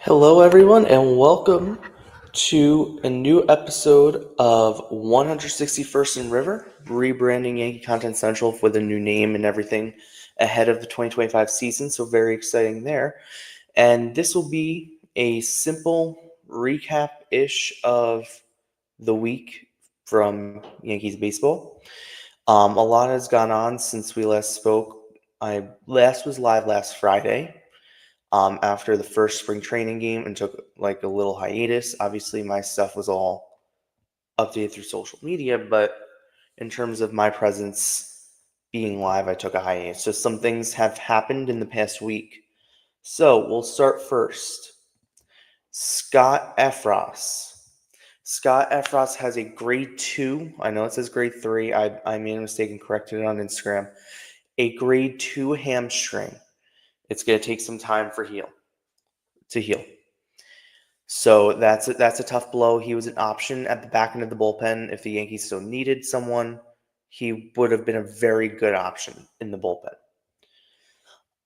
Hello, everyone, and welcome to a new episode of 161st and River, rebranding Yankee Content Central with a new name and everything ahead of the 2025 season. So, very exciting there. And this will be a simple recap ish of the week from Yankees baseball. A lot has gone on since we last spoke. I last was live last Friday after the first spring training game and took like a little hiatus. Obviously, my stuff was all updated through social media, but in terms of my presence being live, I took a hiatus. So some things have happened in the past week. So we'll start first. Scott Efros. Scott Efros has a grade 2. I know it says grade 3. I made a mistake and corrected it on Instagram. A grade 2 hamstring. It's going to take some time to heal. So that's a tough blow. He was an option at the back end of the bullpen. If the Yankees still needed someone, he would have been a very good option in the bullpen.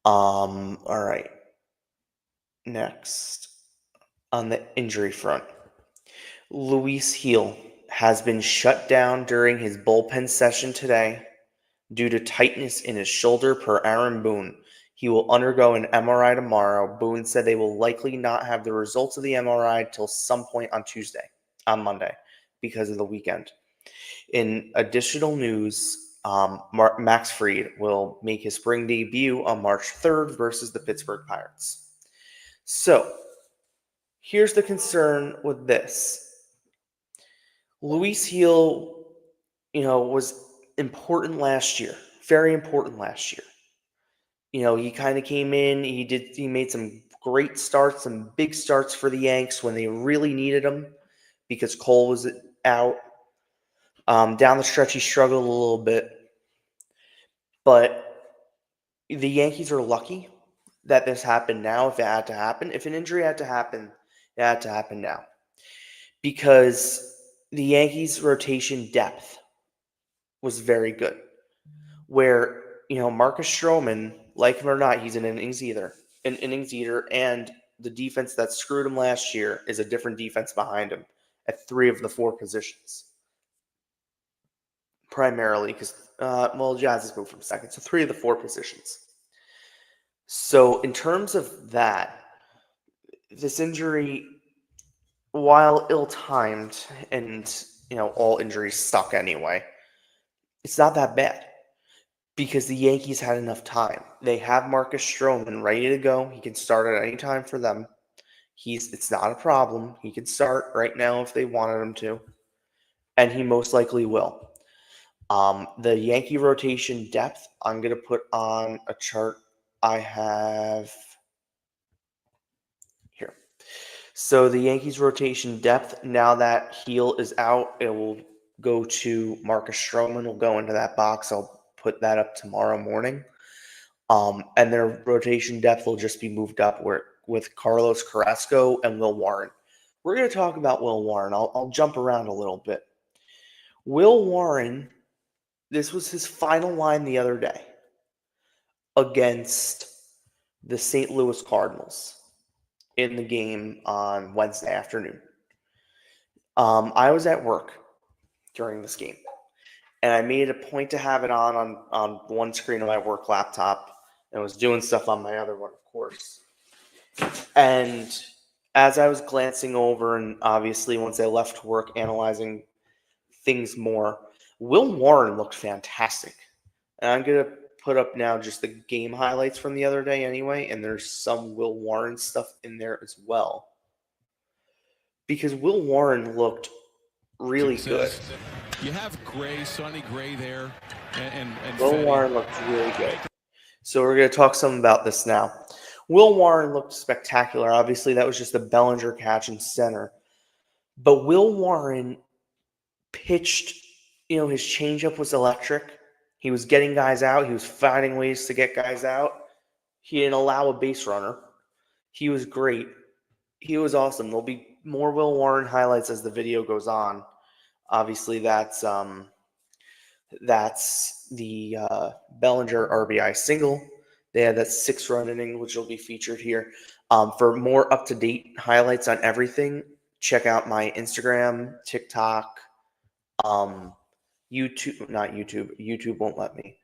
All right. Next, on the injury front, Luis Gil has been shut down during his bullpen session today due to tightness in his shoulder, per Aaron Boone. He will undergo an MRI tomorrow. Boone said they will likely not have the results of the MRI till some point on Monday, because of the weekend. In additional news, Max Fried will make his spring debut on March 3rd versus the Pittsburgh Pirates. So, here's the concern with this. Luis Gil, was important last year. Very important last year. He kind of came in, he made some great starts, some big starts for the Yanks when they really needed him because Cole was out. Down the stretch, he struggled a little bit, but the Yankees are lucky that this happened now. If it had to happen, if an injury had to happen, it had to happen now, because the Yankees' rotation depth was very good. Where Marcus Stroman, like him or not, he's an innings eater, and the defense that screwed him last year is a different defense behind him at 3 of the 4 positions. Primarily because, Jazz has moved from second, so 3 of the 4 positions. So in terms of that, this injury, while ill-timed, and all injuries suck anyway, it's not that bad. Because the Yankees had enough time. They have Marcus Stroman ready to go. He can start at any time for them. It's not a problem. He can start right now if they wanted him to. And he most likely will. The Yankee rotation depth, I'm going to put on a chart I have here. So the Yankees rotation depth, now that Gil is out, it will go to Marcus Stroman. Will go into that box. I'll put that up tomorrow morning. And their rotation depth will just be moved up with Carlos Carrasco and Will Warren. We're going to talk about Will Warren. I'll jump around a little bit. Will Warren, this was his final line the other day against the St. Louis Cardinals in the game on Wednesday afternoon. I was at work during this game, and I made a point to have it on one screen of my work laptop, and was doing stuff on my other one, of course. And as I was glancing over, and obviously once I left work, analyzing things more, Will Warren looked fantastic. And I'm going to put up now just the game highlights from the other day anyway, and there's some Will Warren stuff in there as well. Because Will Warren looked really good. You have Sonny Gray there, and Will Warren looked really good. So we're going to talk some about this now. Will Warren looked spectacular. Obviously, that was just a Bellinger catch in center. But Will Warren pitched, his changeup was electric. He was getting guys out. He was finding ways to get guys out. He didn't allow a base runner. He was great. He was awesome. There'll be more Will Warren highlights as the video goes on. Obviously, that's the Bellinger RBI single They had that 6-run inning, which will be featured here. For more up-to-date highlights on everything, check out my Instagram, TikTok, YouTube, not YouTube. YouTube won't let me.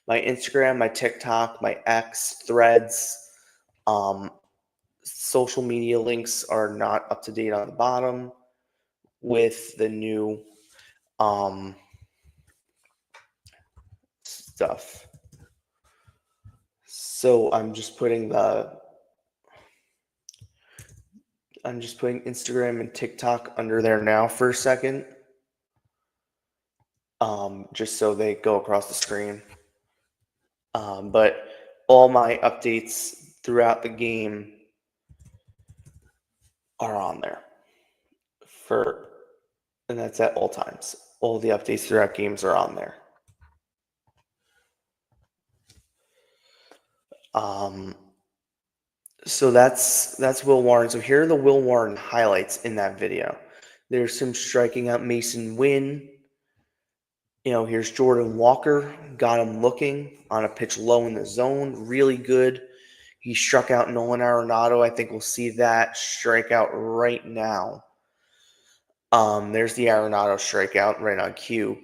My Instagram, my TikTok, my X, Threads, social media links are not up to date on the bottom with the new stuff. So I'm just putting Instagram and TikTok under there now for a second. Just so they go across the screen. But all my updates throughout the game are on there and that's at all times. All the updates throughout games are on there. So that's Will Warren. So here are the Will Warren highlights in that video. There's him striking out Mason Wynn. Here's Jordan Walker. Got him looking on a pitch low in the zone. Really good. He struck out Nolan Arenado. I think we'll see that strikeout right now. There's the Arenado strikeout right on cue.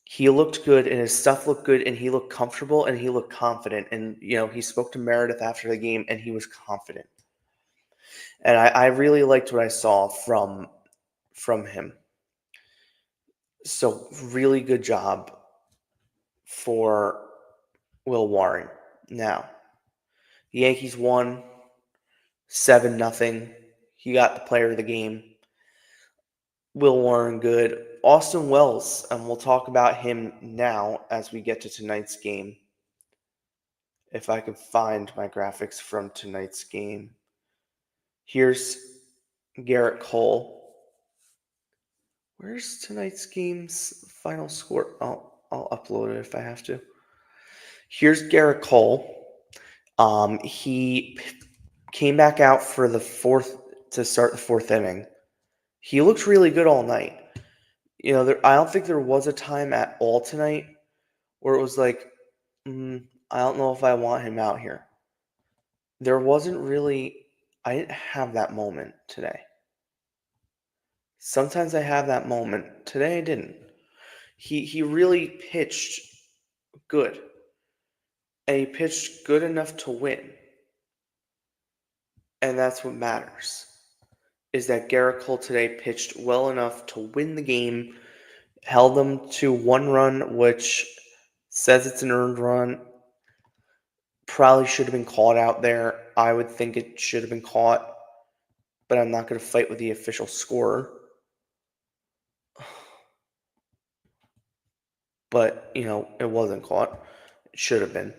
He looked good, and his stuff looked good, and he looked comfortable, and he looked confident. And, he spoke to Meredith after the game, and he was confident. And I really liked what I saw from him. So, really good job for Will Warren. Now, the Yankees won 7-0. He got the player of the game. Will Warren good. Austin Wells, and we'll talk about him now as we get to tonight's game. If I can find my graphics from tonight's game. Here's Garrett Cole. Where's tonight's game's final score? I'll upload it if I have to. Here's Garrett Cole. He came back out for to start the 4th inning. He looked really good all night. I don't think there was a time at all tonight where it was like, I don't know if I want him out here. There wasn't really, I didn't have that moment today. Sometimes I have that moment. Today I didn't. He really pitched good. And he pitched good enough to win. And that's what matters. Is that Garrett Cole today pitched well enough to win the game, held them to 1 run, which says it's an earned run. Probably should have been caught out there. I would think it should have been caught, but I'm not going to fight with the official scorer. But, it wasn't caught. It should have been.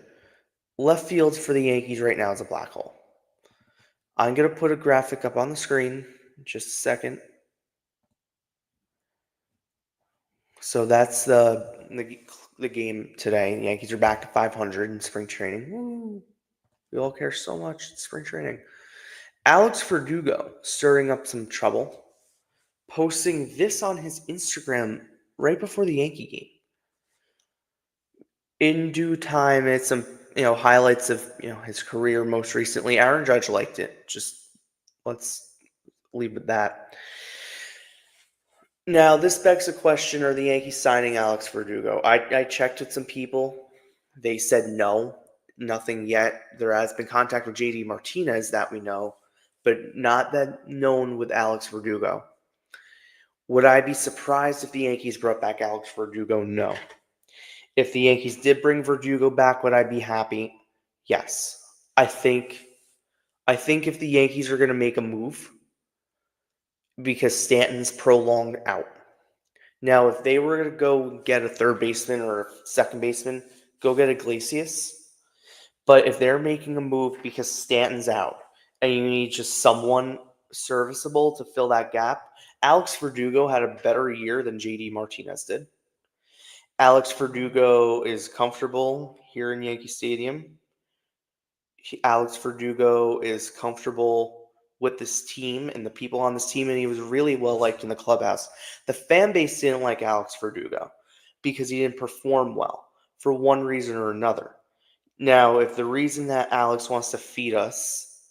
Left field for the Yankees right now is a black hole. I'm going to put a graphic up on the screen in just a second. So that's the game today. The Yankees are back to 500 in spring training. Woo. We all care so much in spring training. Alex Verdugo stirring up some trouble, posting this on his Instagram right before the Yankee game. In due time, it's some highlights of his career most recently. Aaron Judge liked it. Just let's leave with that. Now, this begs the question, are the Yankees signing Alex Verdugo? I checked with some people. They said no, nothing yet. There has been contact with JD Martinez that we know, but not that known with Alex Verdugo. Would I be surprised if the Yankees brought back Alex Verdugo? No. If the Yankees did bring Verdugo back, would I be happy? Yes. I think if the Yankees are going to make a move, because Stanton's prolonged out. Now, if they were going to go get a third baseman or a second baseman, go get Iglesias. But if they're making a move because Stanton's out and you need just someone serviceable to fill that gap, Alex Verdugo had a better year than JD Martinez did. Alex Verdugo is comfortable here in Yankee Stadium. Alex Verdugo is comfortable with this team and the people on this team, and he was really well liked in the clubhouse. The fan base didn't like Alex Verdugo because he didn't perform well for one reason or another. Now, if the reason that Alex wants to feed us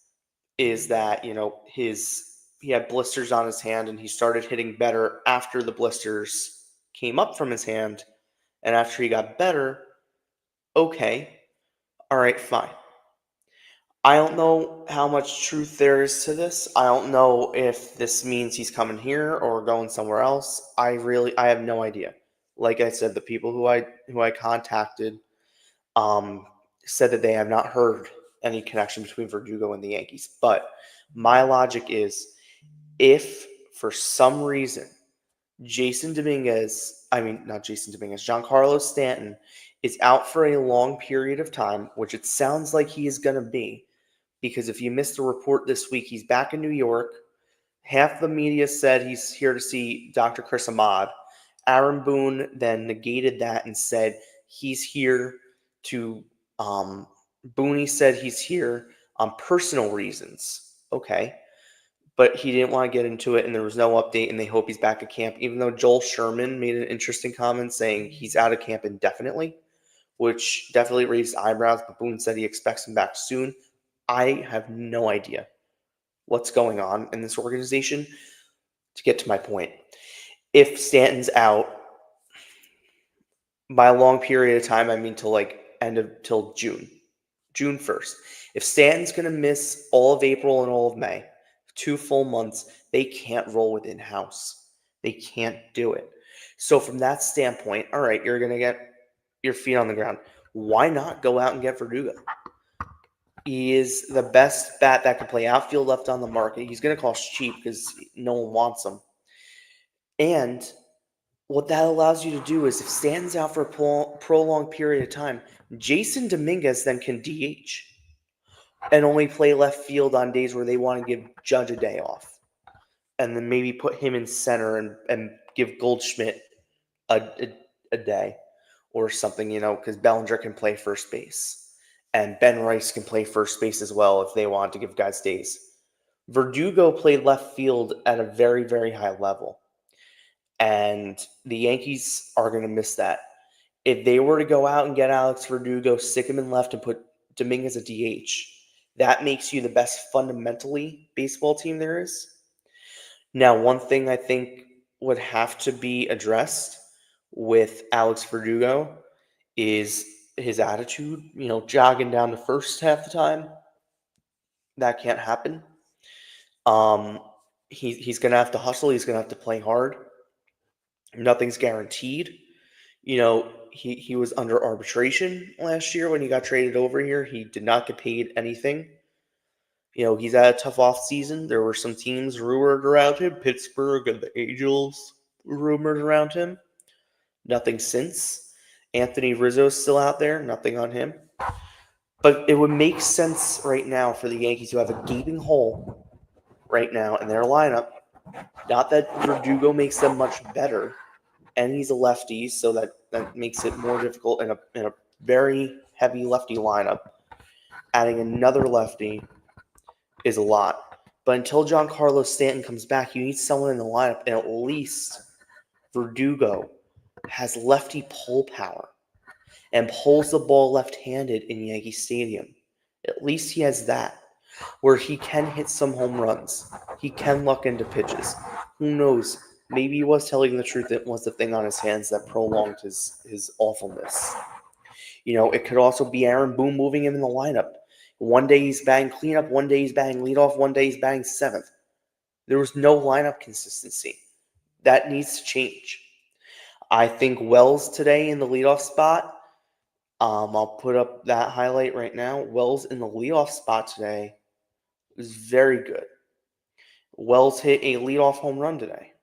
is that, he had blisters on his hand and he started hitting better after the blisters came up from his hand and after he got better, okay, all right, fine. I don't know how much truth there is to this. I don't know if this means he's coming here or going somewhere else. I have no idea. Like I said, the people who I contacted said that they have not heard any connection between Verdugo and the Yankees. But my logic is, if for some reason Giancarlo Stanton is out for a long period of time, which it sounds like he is going to be, because if you missed the report this week, he's back in New York. Half the media said he's here to see Dr. Chris Ahmad. Aaron Boone then negated that and said he's here to. Booney said he's here on personal reasons. Okay. But he didn't want to get into it, and there was no update, and they hope he's back at camp, even though Joel Sherman made an interesting comment saying he's out of camp indefinitely, which definitely raised eyebrows, but Boone said he expects him back soon. I have no idea what's going on in this organization. To get to my point, if Stanton's out by a long period of time, I mean till June 1st. If Stanton's going to miss all of April and all of May, 2 full months, they can't roll with in-house. They can't do it. So from that standpoint, all right, you're going to get your feet on the ground. Why not go out and get Verdugo? He is the best bat that can play outfield left on the market. He's going to cost cheap because no one wants him. And what that allows you to do is, if Stanton's out for a prolonged period of time, Jason Dominguez then can DH and only play left field on days where they want to give Judge a day off. And then maybe put him in center and give Goldschmidt a day or something, because Bellinger can play first base. And Ben Rice can play first base as well if they want to give guys days. Verdugo played left field at a very, very high level. And the Yankees are going to miss that. If they were to go out and get Alex Verdugo, stick him in left, and put Dominguez a DH, that makes you the best fundamentally baseball team there is. Now, one thing I think would have to be addressed with Alex Verdugo is his attitude. Jogging down to first half the time, that can't happen. He's going to have to hustle. He's going to have to play hard. Nothing's guaranteed. He was under arbitration last year when he got traded over here. He did not get paid anything. He's had a tough offseason. There were some teams rumored around him. Pittsburgh and the Angels rumored around him. Nothing since. Anthony Rizzo's still out there. Nothing on him. But it would make sense right now for the Yankees to have a gaping hole right now in their lineup. Not that Verdugo makes them much better, and he's a lefty, so that makes it more difficult in a very heavy lefty lineup. Adding another lefty is a lot. But until Giancarlo Stanton comes back, you need someone in the lineup, and at least Verdugo has lefty pull power and pulls the ball left-handed in Yankee Stadium. At least he has that, where he can hit some home runs. He can luck into pitches. Who knows? Maybe he was telling the truth. It was the thing on his hands that prolonged his awfulness. It could also be Aaron Boone moving him in the lineup. One day he's batting cleanup, one day he's batting leadoff, one day he's batting seventh. There was no lineup consistency. That needs to change. I think Wells today in the leadoff spot, I'll put up that highlight right now. Wells in the leadoff spot today was very good. Wells hit a leadoff home run today.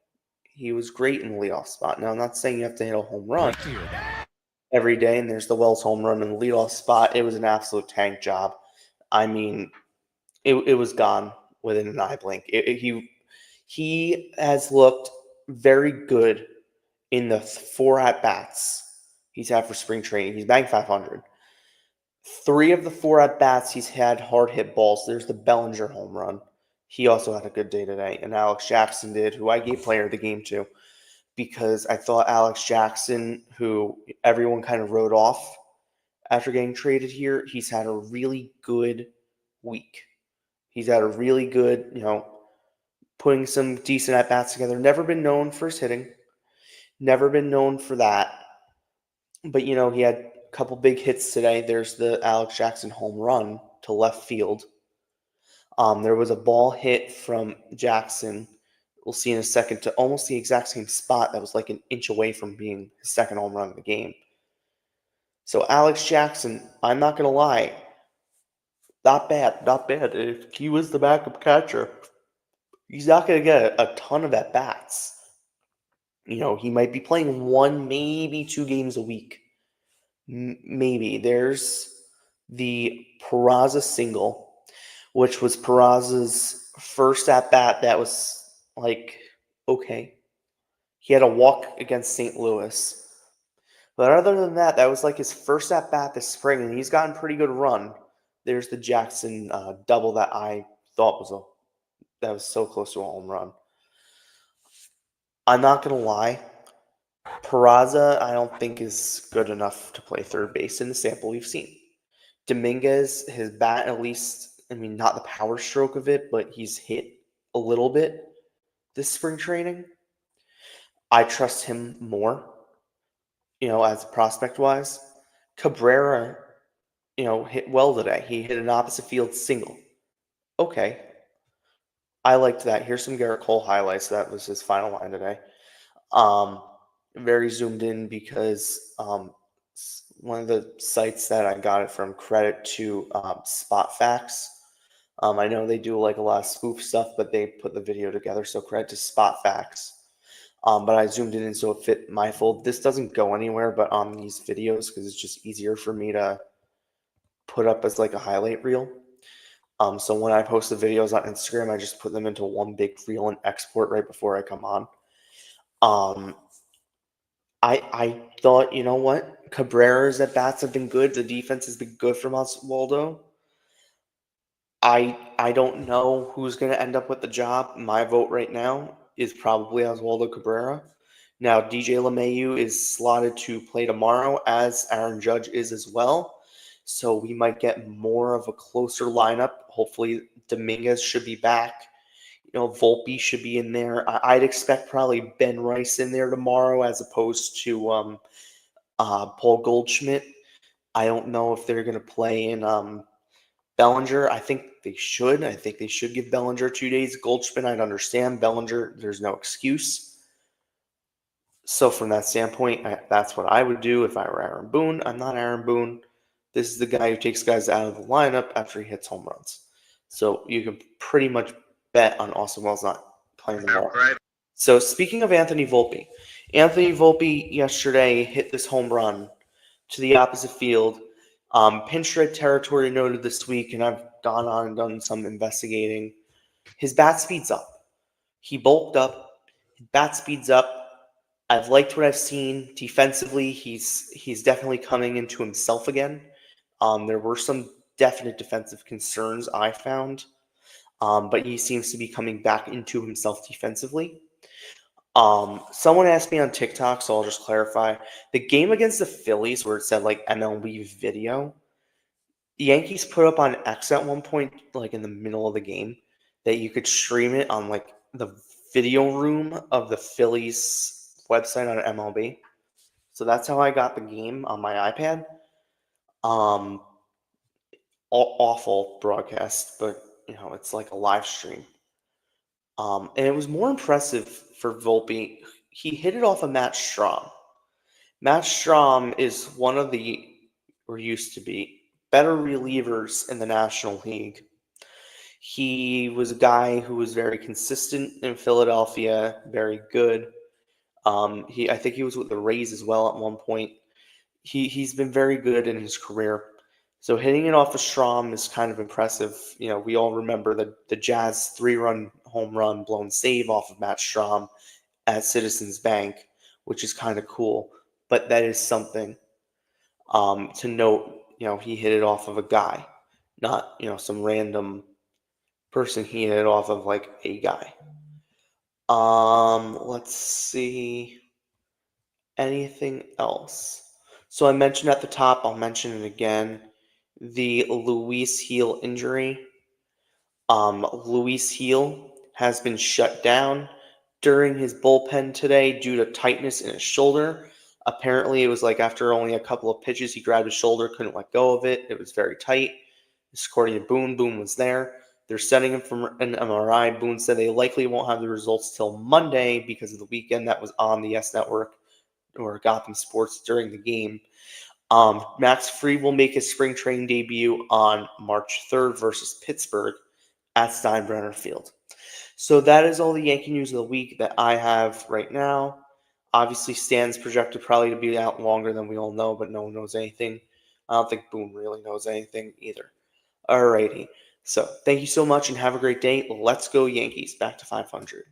He was great in the leadoff spot. Now, I'm not saying you have to hit a home run every day, and there's the Wells home run in the leadoff spot. It was an absolute tank job. I mean, it was gone within an eye blink. He has looked very good in the 4 at-bats he's had for spring training. He's batting .500. 3 of the 4 at-bats he's had hard hit balls. There's the Bellinger home run. He also had a good day today. And Alex Jackson did, who I gave player of the game to, because I thought Alex Jackson, who everyone kind of wrote off after getting traded here, he's had a really good week. He's had a really good, putting some decent at bats together. Never been known for his hitting, never been known for that. But, he had a couple big hits today. There's the Alex Jackson home run to left field. There was a ball hit from Jackson, we'll see in a second, to almost the exact same spot that was like an inch away from being his second home run of the game. So Alex Jackson, I'm not going to lie, not bad, not bad. If he was the backup catcher, he's not going to get a ton of at-bats. He might be playing 1, maybe 2 games a week. Maybe. There's the Peraza single, which was Peraza's first at-bat that was, okay. He had a walk against St. Louis. But other than that, that was like his first at-bat this spring, and he's gotten pretty good run. There's the Jackson double that I thought was so close to a home run. I'm not going to lie. Peraza, I don't think is good enough to play third base in the sample we've seen. Dominguez, his bat at least, not the power stroke of it, but he's hit a little bit this spring training. I trust him more, as prospect-wise. Cabrera, hit well today. He hit an opposite field single. Okay. I liked that. Here's some Garrett Cole highlights. That was his final line today. Very zoomed in because one of the sites that I got it from, credit to Spot Facts. I know they do like a lot of spoof stuff, but they put the video together, so credit to Spot Facts. But I zoomed it in so it fit my fold. This doesn't go anywhere but on these videos because it's just easier for me to put up as like a highlight reel. So when I post the videos on Instagram, I just put them into one big reel and export right before I come on. I thought, you know what? Cabrera's at bats have been good. The defense has been good from Oswaldo. I don't know who's going to end up with the job. My vote right now is probably Oswaldo Cabrera. Now, DJ LeMahieu is slotted to play tomorrow, as Aaron Judge is as well. So we might get more of a closer lineup. Hopefully, Dominguez should be back. Volpe should be in there. I'd expect probably Ben Rice in there tomorrow as opposed to Paul Goldschmidt. I don't know if they're going to play in Bellinger. I think they should. I think they should give Bellinger 2 days. Goldschmidt, I'd understand. Bellinger, there's no excuse. So from that standpoint, that's what I would do if I were Aaron Boone. I'm not Aaron Boone. This is the guy who takes guys out of the lineup after he hits home runs. So you can pretty much bet on Austin Wells not playing the ball. Right. So speaking of Anthony Volpe yesterday hit this home run to the opposite field. Pinstripe territory noted this week, and I've gone on and done some investigating. His bat speed's up. He bulked up. His bat speed's up. I've liked what I've seen defensively. He's definitely coming into himself again. There were some definite defensive concerns I found, but he seems to be coming back into himself defensively. Someone asked me on TikTok, so I'll just clarify. The game against the Phillies, where it said like MLB video, the Yankees put up on X at one point, like in the middle of the game, that you could stream it on like the video room of the Phillies website on MLB. So that's how I got the game on my iPad. Awful broadcast, but it's like a live stream. And it was more impressive for Volpe. He hit it off of Matt Strahm. Matt Strahm is one of the, or used to be, better relievers in the National League. He was a guy who was very consistent in Philadelphia, very good. I think he was with the Rays as well at one point. He's been very good in his career. So hitting it off of Strahm is kind of impressive. We all remember the Jazz 3-run home run blown save off of Matt Strahm at Citizens Bank, which is kind of cool. But that is something to note. He hit it off of a guy, not some random person. He hit it off of like a guy. Let's see. Anything else? So I mentioned at the top, I'll mention it again, the Luis Heel injury. Luis Heel has been shut down during his bullpen today due to tightness in his shoulder. Apparently, it was like after only a couple of pitches, he grabbed his shoulder, couldn't let go of it. It was very tight. According to Boone, Boone was there. They're sending him for an MRI. Boone said they likely won't have the results till Monday because of the weekend that was on the S Network or Gotham Sports during the game. Max Fried will make his spring training debut on March 3rd versus Pittsburgh at Steinbrenner Field. So that is all the Yankee news of the week that I have right now. Obviously, Stan's projected probably to be out longer than we all know, but no one knows anything. I don't think Boone really knows anything either. Alrighty. So thank you so much and have a great day. Let's go Yankees. Back to 500.